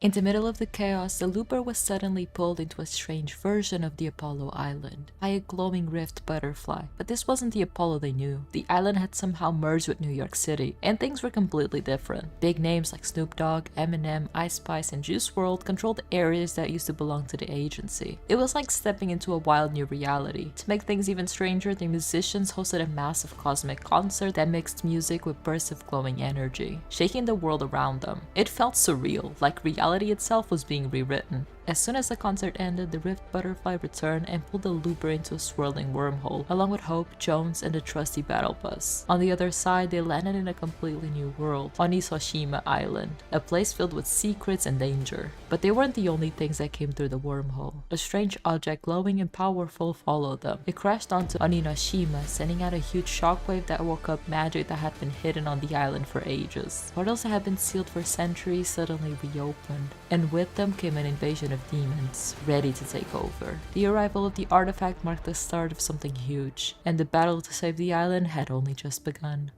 In the middle of the chaos, the looper was suddenly pulled into a strange version of the Apollo Island by a glowing rift butterfly. But this wasn't the Apollo they knew. The island had somehow merged with New York City, and things were completely different. Big names like Snoop Dogg, Eminem, Ice Spice, and Juice WRLD controlled areas that used to belong to the agency. It was like stepping into a wild new reality. To make things even stranger, the musicians hosted a massive cosmic concert that mixed music with bursts of glowing energy, shaking the world around them. It felt surreal, like reality itself was being rewritten. As soon as the concert ended, the Rift Butterfly returned and pulled the looper into a swirling wormhole, along with Hope, Jones, and the trusty battle bus. On the other side, they landed in a completely new world, Onisoshima Island, a place filled with secrets and danger. But they weren't the only things that came through the wormhole. A strange object, glowing and powerful, followed them. It crashed onto Oninoshima, sending out a huge shockwave that woke up magic that had been hidden on the island for ages. Portals that had been sealed for centuries suddenly reopened, and with them came an invasion of demons, ready to take over. The arrival of the artifact marked the start of something huge, and the battle to save the island had only just begun.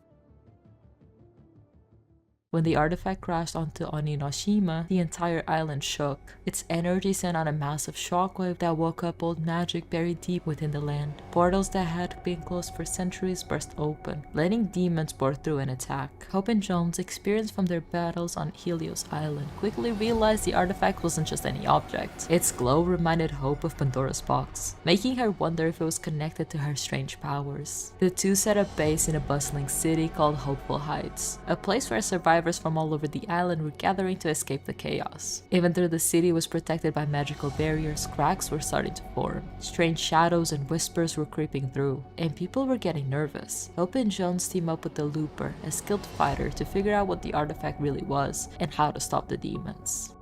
When the artifact crashed onto Oninoshima, the entire island shook. Its energy sent out a massive shockwave that woke up old magic buried deep within the land. Portals that had been closed for centuries burst open, letting demons pour through and attack. Hope and Jones, experienced from their battles on Helios Island, quickly realized the artifact wasn't just any object. Its glow reminded Hope of Pandora's box, making her wonder if it was connected to her strange powers. The two set up base in a bustling city called Hopeful Heights, a place where survivors from all over the island were gathering to escape the chaos. Even though the city was protected by magical barriers, cracks were starting to form. Strange shadows and whispers were creeping through, and people were getting nervous. Hope and Jones team up with the Looper, a skilled fighter, to figure out what the artifact really was and how to stop the demons.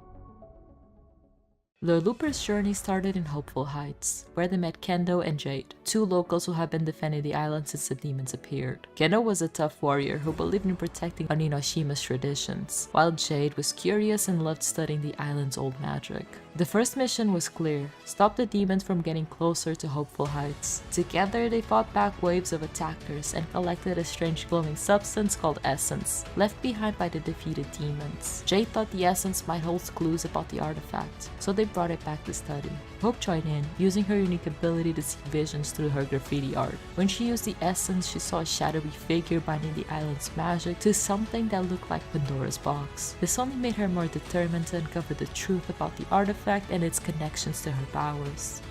The Looper's journey started in Hopeful Heights, where they met Kendo and Jade, two locals who had been defending the island since the demons appeared. Kendo was a tough warrior who believed in protecting Oninoshima's traditions, while Jade was curious and loved studying the island's old magic. The first mission was clear: stop the demons from getting closer to Hopeful Heights. Together, they fought back waves of attackers and collected a strange glowing substance called Essence, left behind by the defeated demons. Jade thought the Essence might hold clues about the artifact, so they brought it back to study. Hope joined in, using her unique ability to see visions through her graffiti art. When she used the Essence, she saw a shadowy figure binding the island's magic to something that looked like Pandora's box. This only made her more determined to uncover the truth about the artifact and its connections to her powers.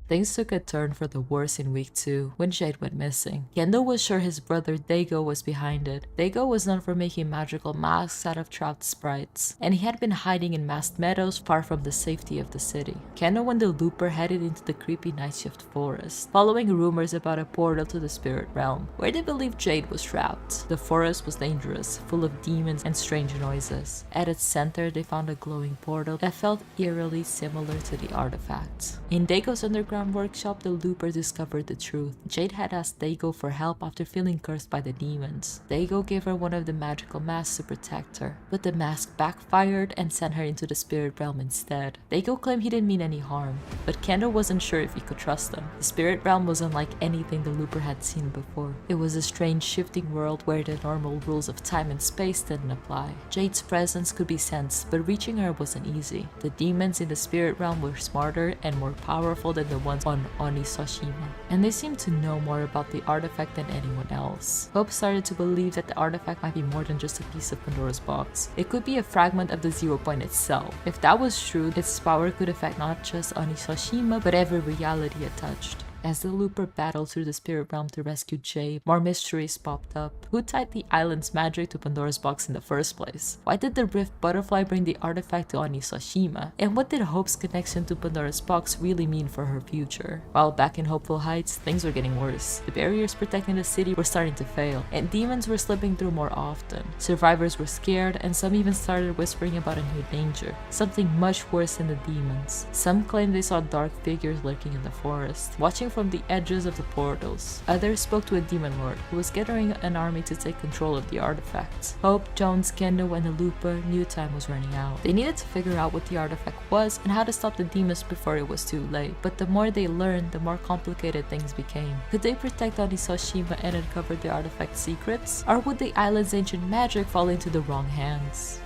Things took a turn for the worse in week 2 when Jade went missing. Kendo was sure his brother Daigo was behind it. Daigo was known for making magical masks out of trapped sprites, and he had been hiding in masked meadows far from the safety of the city. Kendo and the Looper headed into the creepy night shift forest, following rumors about a portal to the spirit realm, where they believed Jade was trapped. The forest was dangerous, full of demons and strange noises. At its center, they found a glowing portal that felt eerily similar to the artifact. In Daigo's underground workshop, the Looper discovered the truth. Jade had asked Daigo for help after feeling cursed by the demons. Daigo gave her one of the magical masks to protect her, but the mask backfired and sent her into the spirit realm instead. Daigo claimed he didn't mean any harm, but Kendo wasn't sure if he could trust him. The spirit realm was unlike anything the Looper had seen before. It was a strange shifting world where the normal rules of time and space didn't apply. Jade's presence could be sensed, but reaching her wasn't easy. The demons in the spirit realm were smarter and more powerful than the ones on Onisoshima, and they seemed to know more about the artifact than anyone else. Hope started to believe that the artifact might be more than just a piece of Pandora's box. It could be a fragment of the 0 point itself. If that was true, its power could affect not just Onisoshima, but every reality it touched. As the Looper battled through the spirit realm to rescue Jade, more mysteries popped up. Who tied the island's magic to Pandora's box in the first place? Why did the Rift Butterfly bring the artifact to Onisoshima? And what did Hope's connection to Pandora's box really mean for her future? While back in Hopeful Heights, things were getting worse. The barriers protecting the city were starting to fail, and demons were slipping through more often. Survivors were scared, and some even started whispering about a new danger, something much worse than the demons. Some claimed they saw dark figures lurking in the forest, watching from the edges of the portals. Others spoke to a demon lord who was gathering an army to take control of the artifacts. Hope, Jones, Kendo, and the Looper knew time was running out. They needed to figure out what the artifact was and how to stop the demons before it was too late. But the more they learned, the more complicated things became. Could they protect Onisoshima and uncover the artifact's secrets? Or would the island's ancient magic fall into the wrong hands?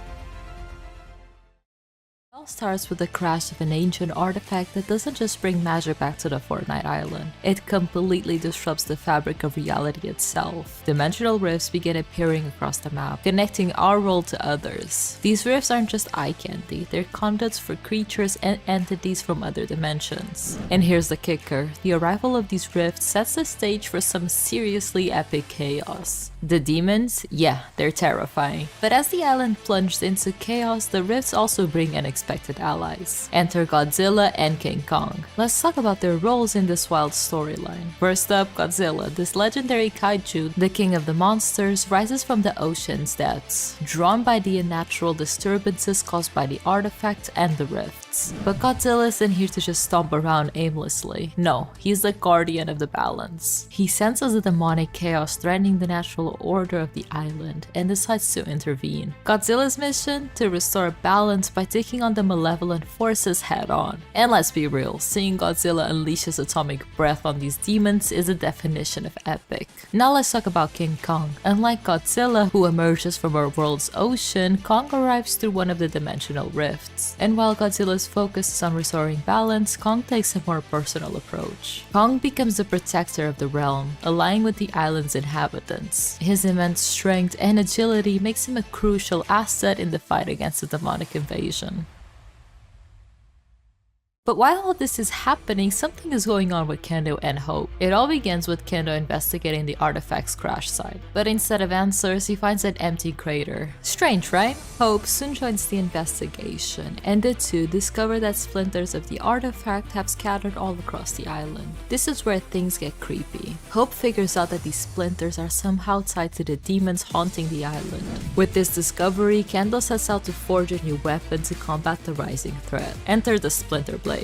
It all starts with the crash of an ancient artifact that doesn't just bring magic back to the Fortnite island. It completely disrupts the fabric of reality itself. Dimensional rifts begin appearing across the map, connecting our world to others. These rifts aren't just eye candy, they're conduits for creatures and entities from other dimensions. And here's the kicker, the arrival of these rifts sets the stage for some seriously epic chaos. The demons? Yeah, they're terrifying. But as the island plunged into chaos, the rifts also bring unexpected allies. Enter Godzilla and King Kong. Let's talk about their roles in this wild storyline. First up, Godzilla, this legendary kaiju, the king of the monsters, rises from the ocean's depths, drawn by the unnatural disturbances caused by the artifact and the rifts. But Godzilla isn't here to just stomp around aimlessly. No, he's the guardian of the balance. He senses the demonic chaos threatening the natural order of the island and decides to intervene. Godzilla's mission? To restore balance by taking on the malevolent forces head on. And let's be real, seeing Godzilla unleash his atomic breath on these demons is the definition of epic. Now let's talk about King Kong. Unlike Godzilla, who emerges from our world's ocean, Kong arrives through one of the dimensional rifts. And while Godzilla's focus is on restoring balance, Kong takes a more personal approach. Kong becomes the protector of the realm, allying with the island's inhabitants. His immense strength and agility makes him a crucial asset in the fight against the demonic invasion. But while all this is happening, something is going on with Kendo and Hope. It all begins with Kendo investigating the artifact's crash site. But instead of answers, he finds an empty crater. Strange, right? Hope soon joins the investigation, and the two discover that splinters of the artifact have scattered all across the island. This is where things get creepy. Hope figures out that these splinters are somehow tied to the demons haunting the island. With this discovery, Kendo sets out to forge a new weapon to combat the rising threat. Enter the Splinter Blade.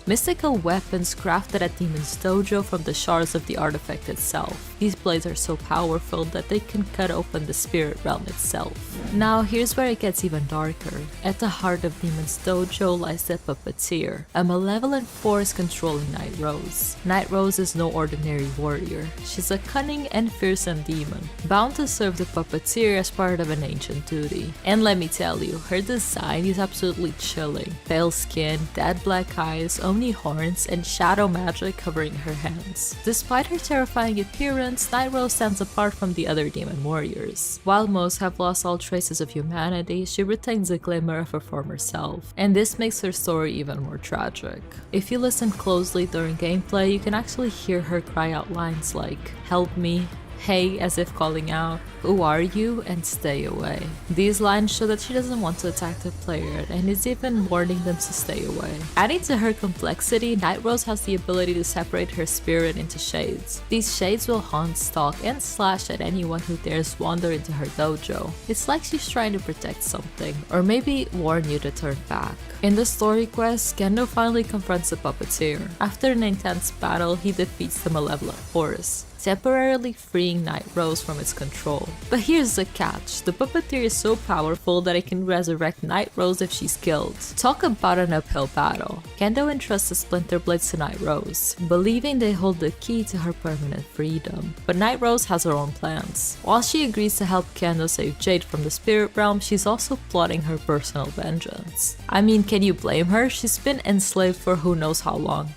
Mystical weapons crafted at Demon's Dojo from the shards of the artifact itself. These blades are so powerful that they can cut open the spirit realm itself. Now here's where it gets even darker. At the heart of Demon's Dojo lies the Puppeteer, a malevolent force controlling Night Rose. Night Rose is no ordinary warrior. She's a cunning and fearsome demon, bound to serve the Puppeteer as part of an ancient duty. And let me tell you, her design is absolutely chilling. Pale skin, dead black eyes, Omni horns, and shadow magic covering her hands. Despite her terrifying appearance, Night Rose stands apart from the other demon warriors. While most have lost all traces of humanity, she retains a glimmer of her former self, and this makes her story even more tragic. If you listen closely during gameplay, you can actually hear her cry out lines like, "Help me," "Hey," as if calling out, "Who are you?" and "Stay away." These lines show that she doesn't want to attack the player and is even warning them to stay away. Adding to her complexity, Night Rose has the ability to separate her spirit into shades. These shades will haunt, stalk, and slash at anyone who dares wander into her dojo. It's like she's trying to protect something, or maybe warn you to turn back. In the story quest, Kendo finally confronts the Puppeteer. After an intense battle, he defeats the malevolent force, temporarily freeing Night Rose from its control. But here's the catch, the Puppeteer is so powerful that it can resurrect Night Rose if she's killed. Talk about an uphill battle. Kendo entrusts the Splinter Blades to Night Rose, believing they hold the key to her permanent freedom. But Night Rose has her own plans. While she agrees to help Kendo save Jade from the spirit realm, she's also plotting her personal vengeance. I mean, can you blame her? She's been enslaved for who knows how long.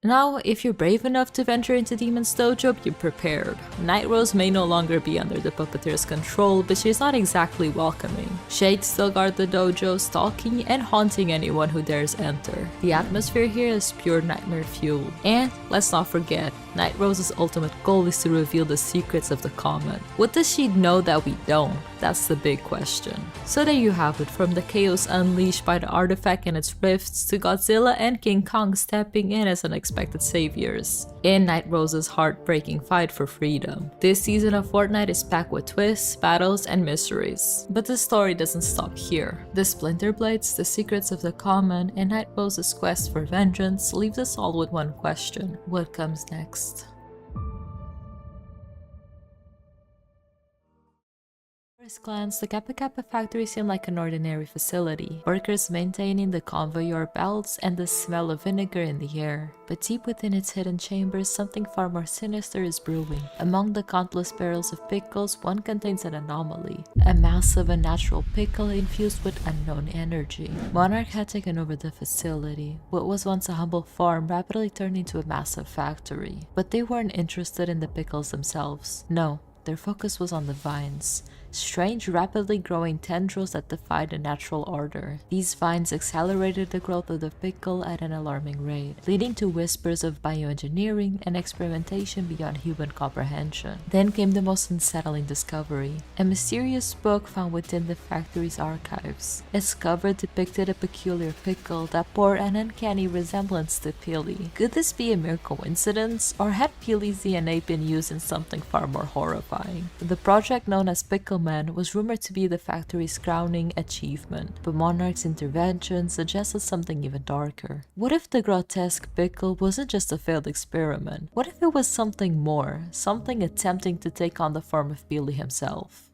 Now, if you're brave enough to venture into Demon's Dojo, you're prepared. Night Rose may no longer be under the Puppeteer's control, but she's not exactly welcoming. Shades still guard the dojo, stalking and haunting anyone who dares enter. The atmosphere here is pure nightmare fuel. And let's not forget, Night Rose's ultimate goal is to reveal the secrets of the comet. What does she know that we don't? That's the big question. So there you have it, from the chaos unleashed by the artifact and its rifts to Godzilla and King Kong stepping in as unexpected unexpected saviors in Night Rose's heartbreaking fight for freedom. This season of Fortnite is packed with twists, battles, and mysteries. But the story doesn't stop here. The Splinter Blades, the secrets of the common, and Night Rose's quest for vengeance leaves us all with one question: what comes next? At first glance, the Kappa factory seemed like an ordinary facility, workers maintaining the conveyor belts and the smell of vinegar in the air. But deep within its hidden chambers, something far more sinister is brewing. Among the countless barrels of pickles, one contains an anomaly, a massive unnatural pickle infused with unknown energy. Monarch had taken over the facility. What was once a humble farm rapidly turned into a massive factory. But they weren't interested in the pickles themselves. No. Their focus was on the vines, strange, rapidly growing tendrils that defied the natural order. These vines accelerated the growth of the pickle at an alarming rate, leading to whispers of bioengineering and experimentation beyond human comprehension. Then came the most unsettling discovery: a mysterious book found within the factory's archives. Its cover depicted a peculiar pickle that bore an uncanny resemblance to Peely. Could this be a mere coincidence, or had Peely's DNA been used in something far more horrifying? The project known as Pickleman was rumored to be the factory's crowning achievement, but Monarch's intervention suggested something even darker. What if the grotesque pickle wasn't just a failed experiment? What if it was something more, something attempting to take on the form of Peely himself?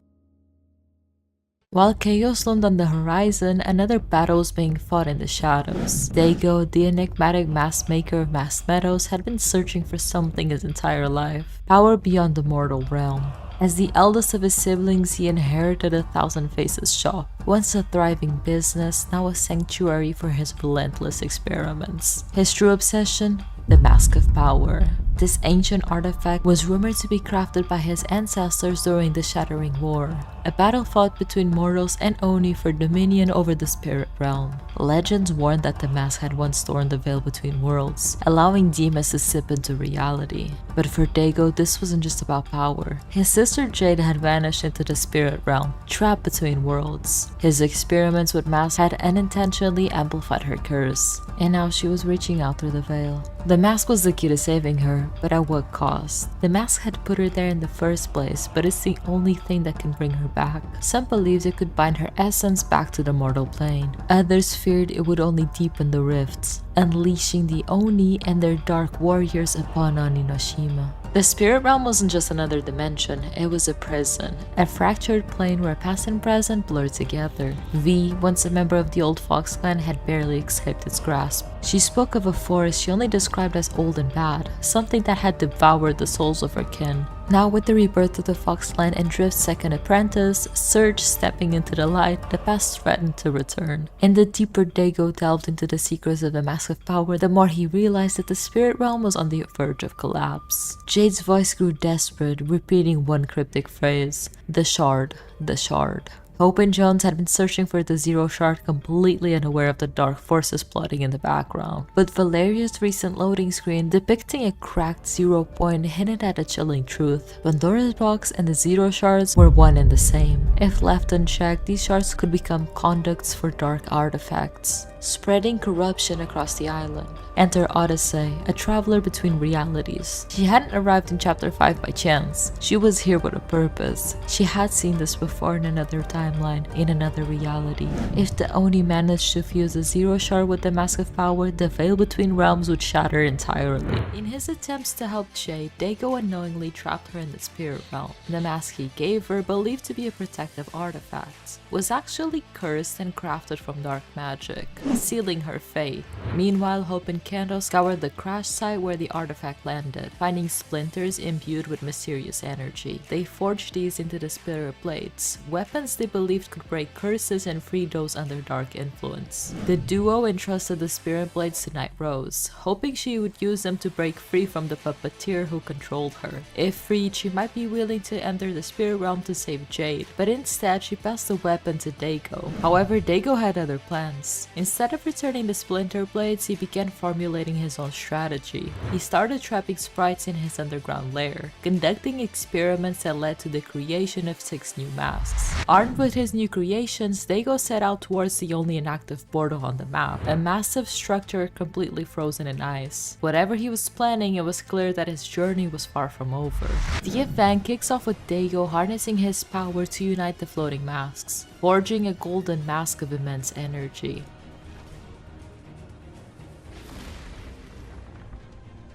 While chaos loomed on the horizon, another battle was being fought in the shadows. Dago, the enigmatic mask maker of masked meadows, had been searching for something his entire life: power beyond the mortal realm. As the eldest of his siblings, he inherited a Thousand Faces shop, once a thriving business, now a sanctuary for his relentless experiments. His true obsession? The Mask of Power. This ancient artifact was rumored to be crafted by his ancestors during the Shattering War, a battle fought between mortals and Oni for dominion over the spirit realm. Legends warned that the mask had once torn the veil between worlds, allowing demons to slip into reality. But for Dago, this wasn't just about power. His sister Jade had vanished into the spirit realm, trapped between worlds. His experiments with masks had unintentionally amplified her curse, and now she was reaching out through the veil. The mask was the key to saving her, but at what cost? The mask had put her there in the first place, but it's the only thing that can bring her back. Some believed it could bind her essence back to the mortal plane. Others feared it would only deepen the rifts, unleashing the Oni and their dark warriors upon Oninoshima. The spirit realm wasn't just another dimension, it was a prison, a fractured plane where past and present blurred together. V, once a member of the old Fox clan, had barely escaped its grasp. She spoke of a forest she only described as old and bad, something that had devoured the souls of her kin. Now with the rebirth of the Fox clan and Drift's second apprentice, Surge stepping into the light, the past threatened to return. And the deeper Dago delved into the secrets of the Mask of Power, the more he realized that the spirit realm was on the verge of collapse. Jade's voice grew desperate, repeating one cryptic phrase: "The Shard, the Shard." Hope and Jones had been searching for the Zero Shard, completely unaware of the dark forces plotting in the background. But Valeria's recent loading screen, depicting a cracked 0 point, hinted at a chilling truth. Pandora's box and the Zero Shards were one and the same. If left unchecked, these shards could become conduits for dark artifacts, spreading corruption across the island. Enter Odyssey, a traveler between realities. She hadn't arrived in Chapter 5 by chance. She was here with a purpose. She had seen this before in another timeline, in another reality. If the Oni managed to fuse the Zero Shard with the Mask of Power, the veil between realms would shatter entirely. In his attempts to help Jade, Dago unknowingly trapped her in the spirit realm. The mask he gave her, believed to be a protective artifact, was actually cursed and crafted from dark magic, sealing her fate. Meanwhile, Hope and Kendo scoured the crash site where the artifact landed, finding splinters imbued with mysterious energy. They forged these into the spirit blades, weapons they believed could break curses and free those under dark influence. The duo entrusted the spirit blades to Night Rose, hoping she would use them to break free from the puppeteer who controlled her. If freed, she might be willing to enter the spirit realm to save Jade, but instead she passed the weapon to Dago. However, Dago had other plans. Instead instead of returning the Splinter Blades, he began formulating his own strategy. He started trapping sprites in his underground lair, conducting experiments that led to the creation of 6 new masks. Armed with his new creations, Daigo set out towards the only inactive portal on the map, a massive structure completely frozen in ice. Whatever he was planning, it was clear that his journey was far from over. The event kicks off with Daigo harnessing his power to unite the floating masks, forging a golden mask of immense energy.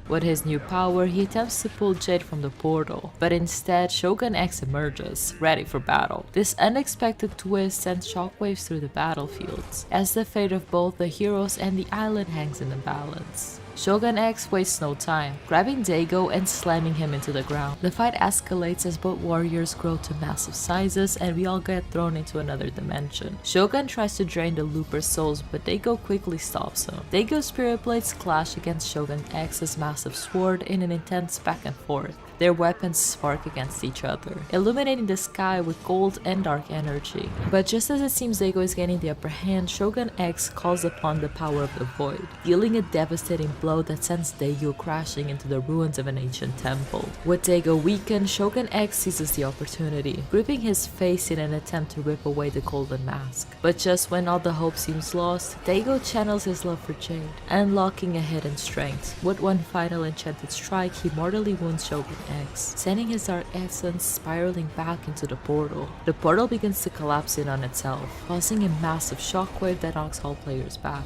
With his new power, he attempts to pull Jade from the portal, but instead Shogun X emerges, ready for battle. This unexpected twist sends shockwaves through the battlefields, as the fate of both the heroes and the island hangs in the balance. Shogun X wastes no time, grabbing Daigo and slamming him into the ground. The fight escalates as both warriors grow to massive sizes and we all get thrown into another dimension. Shogun tries to drain the Looper's souls, but Daigo quickly stops him. Daigo's spirit blades clash against Shogun X's massive sword in an intense back and forth. Their weapons spark against each other, illuminating the sky with gold and dark energy. But just as it seems Daigo is gaining the upper hand, Shogun X calls upon the power of the void, dealing a devastating blow that sends Daigo crashing into the ruins of an ancient temple. With Daigo weakened, Shogun X seizes the opportunity, gripping his face in an attempt to rip away the golden mask. But just when all the hope seems lost, Daigo channels his love for Jade, unlocking a hidden strength. With one final enchanted strike, he mortally wounds Shogun X, sending his dark essence spiraling back into the portal. The portal begins to collapse in on itself, causing a massive shockwave that knocks all players back.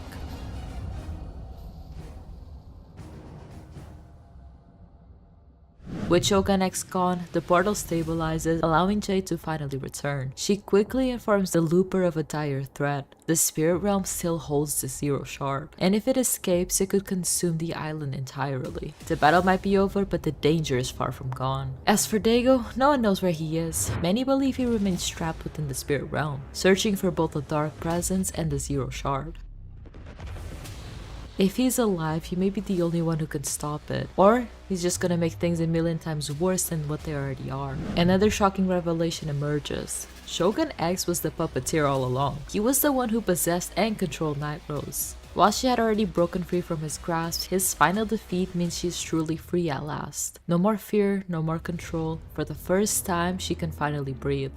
With Shogun X gone, the portal stabilizes, allowing Jade to finally return. She quickly informs the Looper of a dire threat. The spirit realm still holds the Zero Shard, and if it escapes, it could consume the island entirely. The battle might be over, but the danger is far from gone. As for Daigo, no one knows where he is. Many believe he remains trapped within the spirit realm, searching for both the Dark Presence and the Zero Shard. If he's alive, he may be the only one who can stop it, or he's just gonna make things a million times worse than what they already are. Another shocking revelation emerges. Shogun X was the puppeteer all along. He was the one who possessed and controlled Night Rose. While she had already broken free from his grasp, his final defeat means she's truly free at last. No more fear, no more control. For the first time, she can finally breathe.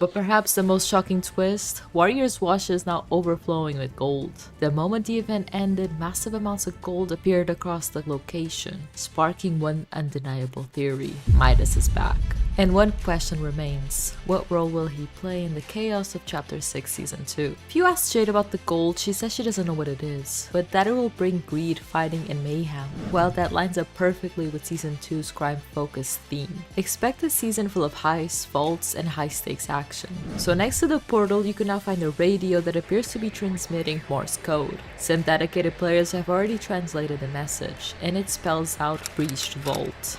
But perhaps the most shocking twist, Warrior's Wash is now overflowing with gold. The moment the event ended, massive amounts of gold appeared across the location, sparking one undeniable theory: Midas is back. And one question remains: what role will he play in the chaos of Chapter 6 Season 2? If you ask Jade about the gold, she says she doesn't know what it is, but that it will bring greed, fighting, and mayhem. Well, that lines up perfectly with Season 2's crime-focused theme. Expect a season full of heists, vaults, and high-stakes action. So next to the portal, you can now find a radio that appears to be transmitting Morse code. Some dedicated players have already translated the message, and it spells out "Breached Vault."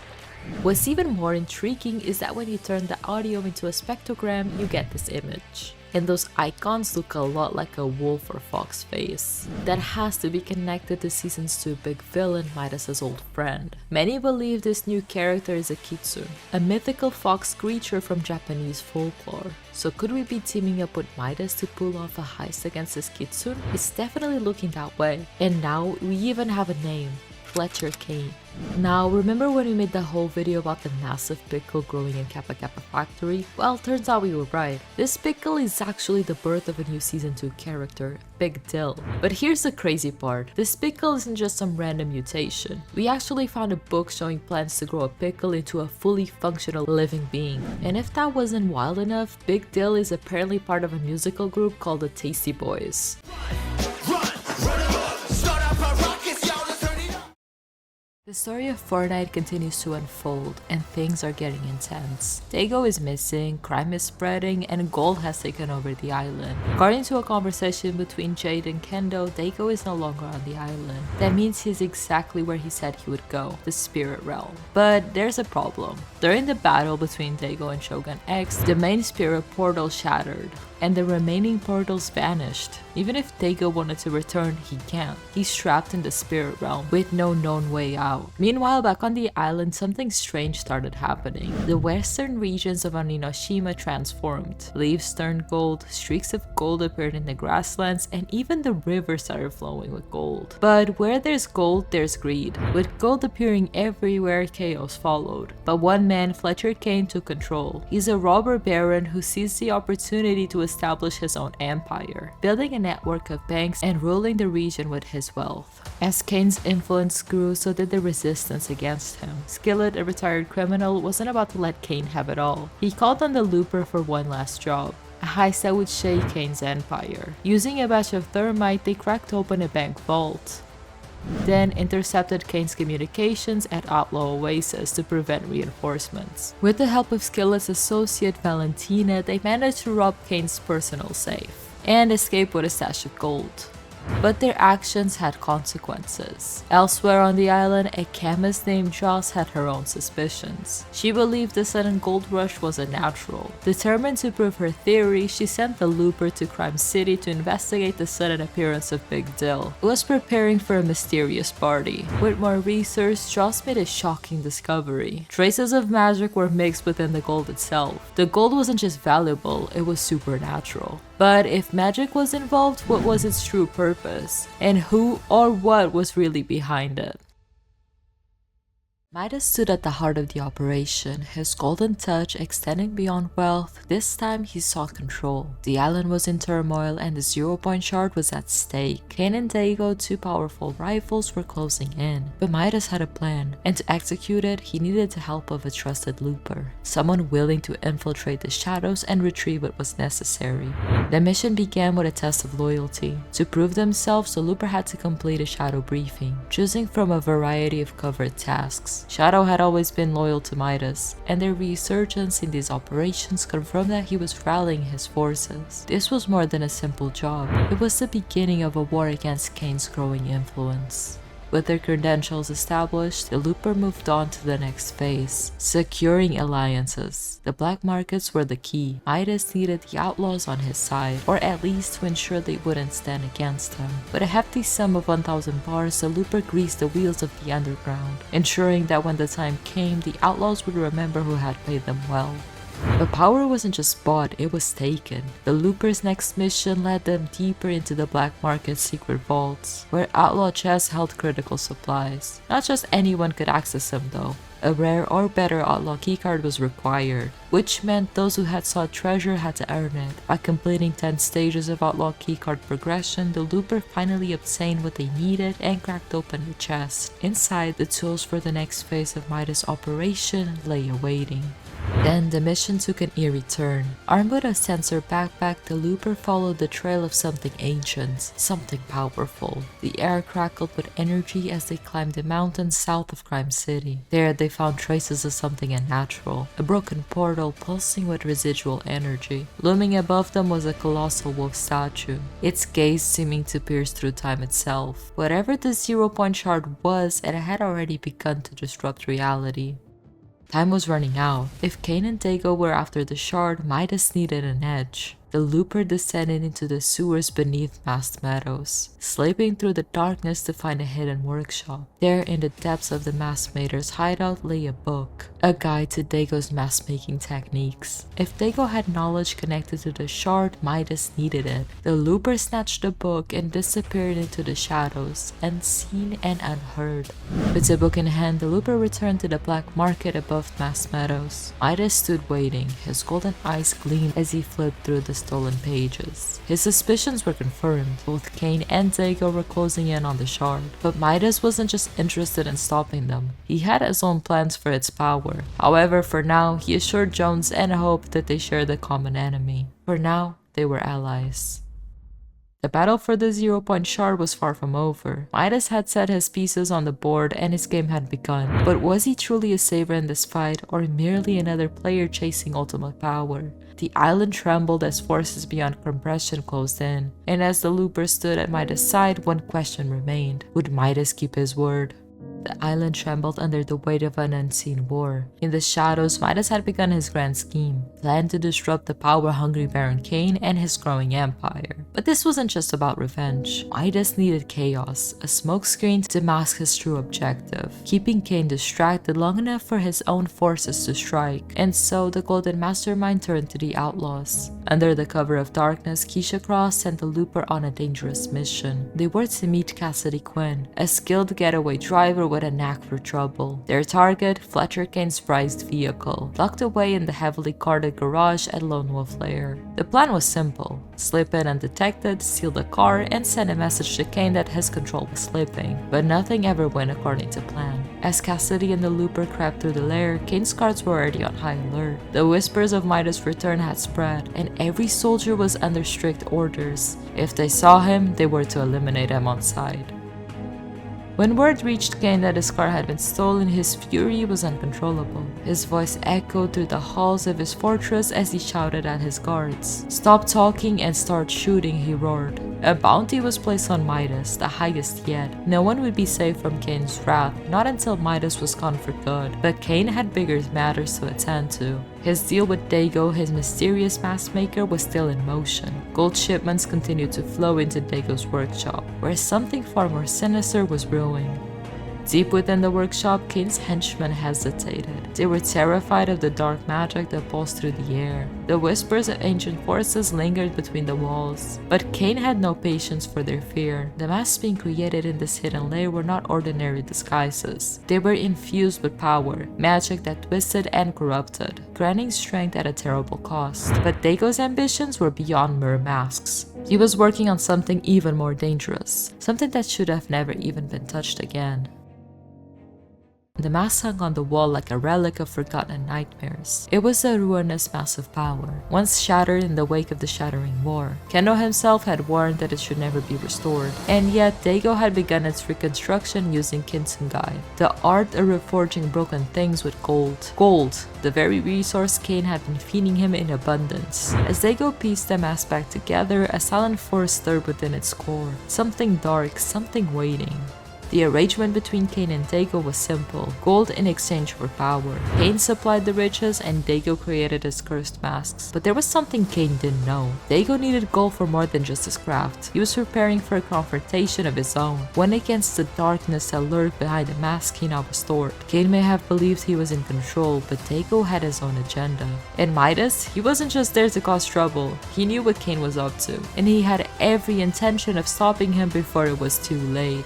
What's even more intriguing is that when you turn the audio into a spectrogram, you get this image. And those icons look a lot like a wolf or fox face. That has to be connected to Season 2 big villain Midas' old friend. Many believe this new character is a kitsune, a mythical fox creature from Japanese folklore. So could we be teaming up with Midas to pull off a heist against this kitsune? It's definitely looking that way. And now we even have a name: Fletcher Kane. Now, remember when we made the whole video about the massive pickle growing in Kappa factory? Well, turns out we were right. This pickle is actually the birth of a new Season 2 character, Big Dill. But here's the crazy part: this pickle isn't just some random mutation. We actually found a book showing plans to grow a pickle into a fully functional living being. And if that wasn't wild enough, Big Dill is apparently part of a musical group called the Tasty Boys. The story of Fortnite continues to unfold, and things are getting intense. Daigo is missing, crime is spreading, and gold has taken over the island. According to a conversation between Jade and Kendo, Daigo is no longer on the island. That means he's exactly where he said he would go, the spirit realm. But there's a problem. During the battle between Daigo and Shogun X, the main spirit portal shattered, and the remaining portals vanished. Even if Daigo wanted to return, he can't. He's trapped in the spirit realm with no known way out. out. Meanwhile, back on the island, something strange started happening. The western regions of Oninoshima transformed. Leaves turned gold, streaks of gold appeared in the grasslands, and even the river started flowing with gold. But where there's gold, there's greed. With gold appearing everywhere, chaos followed. But one man, Fletcher Kane, took control. He's a robber baron who sees the opportunity to establish his own empire, building a network of banks and ruling the region with his wealth. As Kane's influence grew, so did the resistance against him. Skillet, a retired criminal, wasn't about to let Kane have it all. He called on the Looper for one last job, a heist that would shake Kane's empire. Using a batch of thermite, they cracked open a bank vault, then intercepted Kane's communications at Outlaw Oasis to prevent reinforcements. With the help of Skillet's associate Valentina, they managed to rob Kane's personal safe and escape with a stash of gold. But their actions had consequences. Elsewhere on the island, a chemist named Joss had her own suspicions. She believed the sudden gold rush was unnatural. Determined to prove her theory, she sent the Looper to Crime City to investigate the sudden appearance of Big Dill, who was preparing for a mysterious party. With more research, Joss made a shocking discovery. Traces of magic were mixed within the gold itself. The gold wasn't just valuable, it was supernatural. But if magic was involved, what was its true purpose? And who or what was really behind it? Midas stood at the heart of the operation, his golden touch extending beyond wealth. This time he sought control. The island was in turmoil and the 0-point shard was at stake. Kane and Dago, two powerful rivals, were closing in. But Midas had a plan, and to execute it, he needed the help of a trusted Looper, someone willing to infiltrate the shadows and retrieve what was necessary. The mission began with a test of loyalty. To prove themselves, the Looper had to complete a shadow briefing, choosing from a variety of covered tasks. Shadow had always been loyal to Midas, and their resurgence in these operations confirmed that he was rallying his forces. This was more than a simple job. It was the beginning of a war against Kane's growing influence. With their credentials established, the Looper moved on to the next phase, securing alliances. The black markets were the key. Midas needed the outlaws on his side, or at least to ensure they wouldn't stand against him. With a hefty sum of 1,000 bars, the Looper greased the wheels of the underground, ensuring that when the time came, the outlaws would remember who had paid them well. But power wasn't just bought, it was taken. The Looper's next mission led them deeper into the black market's secret vaults, where outlaw chests held critical supplies. Not just anyone could access them though. A rare or better outlaw keycard was required, which meant those who had sought treasure had to earn it. By completing 10 stages of outlaw keycard progression, the Looper finally obtained what they needed and cracked open the chest. Inside, the tools for the next phase of Midas' operation lay awaiting. Then the mission took an eerie turn. Armed with a sensor backpack, the Looper followed the trail of something ancient, something powerful. The air crackled with energy as they climbed the mountains south of Crime City. There they found traces of something unnatural, a broken portal pulsing with residual energy. Looming above them was a colossal wolf statue, its gaze seeming to pierce through time itself. Whatever the 0-point shard was, it had already begun to disrupt reality. Time was running out. If Kane and Dago were after the shard, Midas needed an edge. The Looper descended into the sewers beneath Masked Meadows, slaving through the darkness to find a hidden workshop. There, in the depths of the mask maker's hideout, lay a book, a guide to Dago's mask-making techniques. If Dago had knowledge connected to the shard, Midas needed it. The Looper snatched the book and disappeared into the shadows, unseen and unheard. With the book in hand, the Looper returned to the black market above Masked Meadows. Midas stood waiting, his golden eyes gleamed as he flipped through the stolen pages. His suspicions were confirmed. Both Kane and Dago were closing in on the shard. But Midas wasn't just interested in stopping them. He had his own plans for its power. However, for now, he assured Jones and Hope that they shared a common enemy. For now, they were allies. The battle for the 0-point shard was far from over. Midas had set his pieces on the board and his game had begun. But was he truly a saver in this fight, or merely another player chasing ultimate power? The island trembled as forces beyond compression closed in, and as the Looper stood at Midas' side, one question remained. Would Midas keep his word? The island trembled under the weight of an unseen war. In the shadows, Midas had begun his grand scheme, planned to disrupt the power-hungry Baron Cain and his growing empire. But this wasn't just about revenge. Midas needed chaos, a smokescreen to mask his true objective, keeping Cain distracted long enough for his own forces to strike. And so the Golden Mastermind turned to the outlaws. Under the cover of darkness, Keisha Cross sent the Looper on a dangerous mission. They were to meet Cassidy Quinn, a skilled getaway driver with a knack for trouble. Their target, Fletcher Cain's prized vehicle, locked away in the heavily guarded garage at Lone Wolf Lair. The plan was simple: slip in undetected, steal the car, and send a message to Cain that his control was slipping. But nothing ever went according to plan. As Cassidy and the Looper crept through the lair, Cain's guards were already on high alert. The whispers of Midas' return had spread, and every soldier was under strict orders. If they saw him, they were to eliminate him on sight. When word reached Cain that his car had been stolen, his fury was uncontrollable. His voice echoed through the halls of his fortress as he shouted at his guards. "Stop talking and start shooting," he roared. A bounty was placed on Midas, the highest yet. No one would be safe from Cain's wrath, not until Midas was gone for good. But Cain had bigger matters to attend to. His deal with Dago, his mysterious mask maker, was still in motion. Gold shipments continued to flow into Dago's workshop, where something far more sinister was brewing. Deep within the workshop, Cain's henchmen hesitated. They were terrified of the dark magic that pulsed through the air. The whispers of ancient forces lingered between the walls, but Cain had no patience for their fear. The masks being created in this hidden lair were not ordinary disguises. They were infused with power, magic that twisted and corrupted, granting strength at a terrible cost. But Dago's ambitions were beyond mere masks. He was working on something even more dangerous, something that should have never even been touched again. The mask hung on the wall like a relic of forgotten nightmares. It was a ruinous mass of power, once shattered in the wake of the Shattering War. Kendo himself had warned that it should never be restored, and yet Dago had begun its reconstruction using kintsugai, the art of reforging broken things with gold. Gold, the very resource Cain had been feeding him in abundance. As Dago pieced the mask back together, a silent force stirred within its core. Something dark, something waiting. The arrangement between Cain and Dago was simple: gold in exchange for power. Cain supplied the riches and Dago created his cursed masks. But there was something Cain didn't know. Dago needed gold for more than just his craft. He was preparing for a confrontation of his own, one against the darkness that lurked behind the mask he now restored. Cain may have believed he was in control, but Dago had his own agenda. And Midas, he wasn't just there to cause trouble. He knew what Cain was up to, and he had every intention of stopping him before it was too late.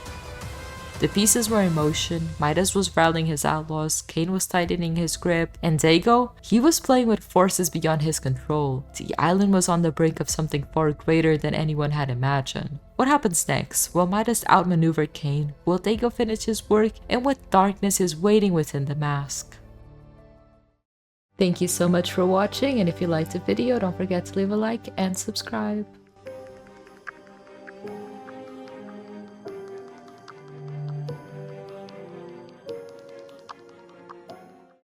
The pieces were in motion. Midas was rallying his outlaws, Cain was tightening his grip, and Dago, he was playing with forces beyond his control. The island was on the brink of something far greater than anyone had imagined. What happens next? Will Midas outmaneuver Cain? Will Dago finish his work? And what darkness is waiting within the mask? Thank you so much for watching, and if you liked the video, don't forget to leave a like and subscribe.